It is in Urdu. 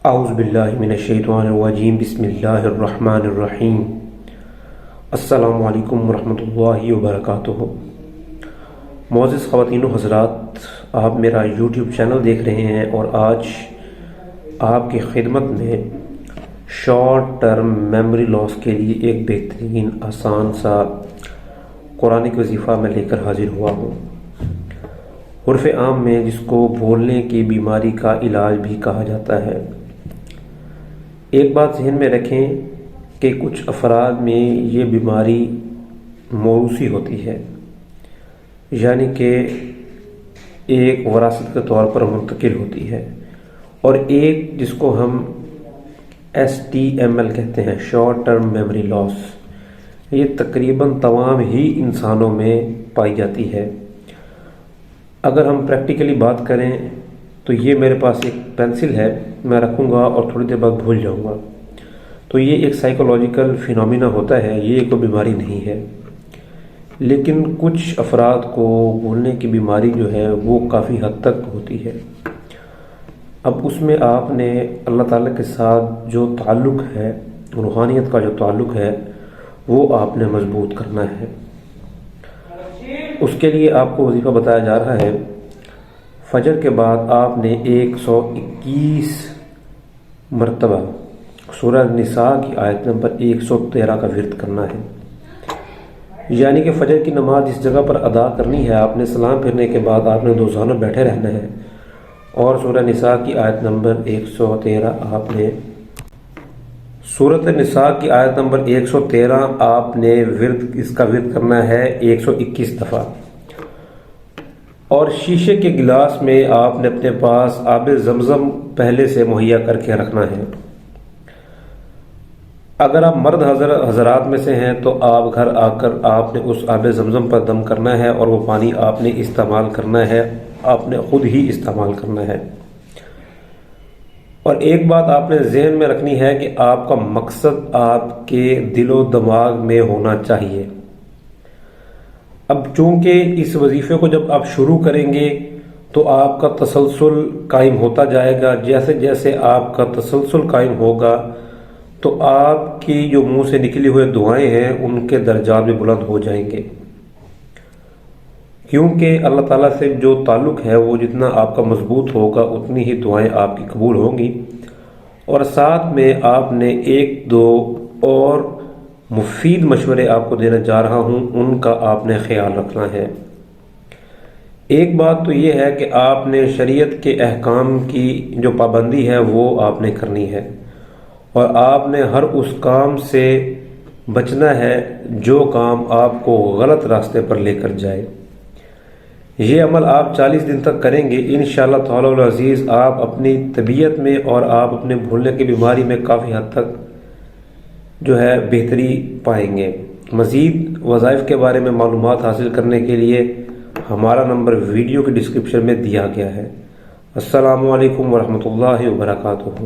اعوذ باللہ من الشیطان الرجیم بسم اللہ الرحمن الرحیم السلام علیکم ورحمۃ اللہ وبرکاتہ۔ معزز خواتین و حضرات، آپ میرا یوٹیوب چینل دیکھ رہے ہیں اور آج آپ کی خدمت میں شارٹ ٹرم میموری لاس کے لیے ایک بہترین آسان سا قرآنک وظیفہ میں لے کر حاضر ہوا ہوں۔ عرف عام میں جس کو بھولنے کی بیماری کا علاج بھی کہا جاتا ہے۔ ایک بات ذہن میں رکھیں کہ کچھ افراد میں یہ بیماری موروثی ہوتی ہے، یعنی کہ ایک وراثت کے طور پر منتقل ہوتی ہے، اور ایک جس کو ہم STML کہتے ہیں، شارٹ ٹرم میموری لاس، یہ تقریباً تمام ہی انسانوں میں پائی جاتی ہے۔ اگر ہم پریکٹیکلی بات کریں تو یہ میرے پاس ایک پینسل ہے، میں رکھوں گا اور تھوڑی دیر بعد بھول جاؤں گا، تو یہ ایک سائیکولوجیکل فینومینا ہوتا ہے، یہ کوئی بیماری نہیں ہے۔ لیکن کچھ افراد کو بھولنے کی بیماری جو ہے وہ کافی حد تک ہوتی ہے۔ اب اس میں آپ نے اللہ تعالیٰ کے ساتھ جو تعلق ہے، روحانیت کا جو تعلق ہے، وہ آپ نے مضبوط کرنا ہے۔ اس کے لیے آپ کو وظیفہ بتایا جا رہا ہے، فجر کے بعد آپ نے 121 مرتبہ سورہ نساء کی آیت نمبر 113 کا ورد کرنا ہے۔ یعنی کہ فجر کی نماز جس جگہ پر ادا کرنی ہے، آپ نے سلام پھرنے کے بعد آپ نے 2 زانوں بیٹھے رہنا ہے، اور سورہ نساء کی آیت نمبر 113 آپ نے سورۃ نساء کی آیت نمبر 113 آپ نے اس کا ورد کرنا ہے 121 دفعہ۔ اور شیشے کے گلاس میں آپ نے اپنے پاس آب زمزم پہلے سے مہیا کر کے رکھنا ہے۔ اگر آپ مرد حضرات میں سے ہیں تو آپ گھر آ کر آپ نے اس آب زمزم پر دم کرنا ہے، اور وہ پانی آپ نے استعمال کرنا ہے، آپ نے خود ہی استعمال کرنا ہے۔ اور ایک بات آپ نے ذہن میں رکھنی ہے کہ آپ کا مقصد آپ کے دل و دماغ میں ہونا چاہیے۔ اب چونکہ اس وظیفے کو جب آپ شروع کریں گے تو آپ کا تسلسل قائم ہوتا جائے گا۔ جیسے جیسے آپ کا تسلسل قائم ہوگا تو آپ کی جو منہ سے نکلی ہوئے دعائیں ہیں ان کے درجات بھی بلند ہو جائیں گے، کیونکہ اللہ تعالیٰ سے جو تعلق ہے وہ جتنا آپ کا مضبوط ہوگا اتنی ہی دعائیں آپ کی قبول ہوں گی۔ اور ساتھ میں آپ نے 1-2 اور مفید مشورے آپ کو دینا چاہ رہا ہوں، ان کا آپ نے خیال رکھنا ہے۔ ایک بات تو یہ ہے کہ آپ نے شریعت کے احکام کی جو پابندی ہے وہ آپ نے کرنی ہے، اور آپ نے ہر اس کام سے بچنا ہے جو کام آپ کو غلط راستے پر لے کر جائے۔ یہ عمل آپ 40 دن تک کریں گے، انشاءاللہ تعالی العزیز آپ اپنی طبیعت میں اور آپ اپنے بھولنے کی بیماری میں کافی حد تک جو ہے بہتری پائیں گے۔ مزید وظائف کے بارے میں معلومات حاصل کرنے کے لیے ہمارا نمبر ویڈیو کی ڈسکرپشن میں دیا گیا ہے۔ السلام علیکم ورحمۃ اللہ وبرکاتہ۔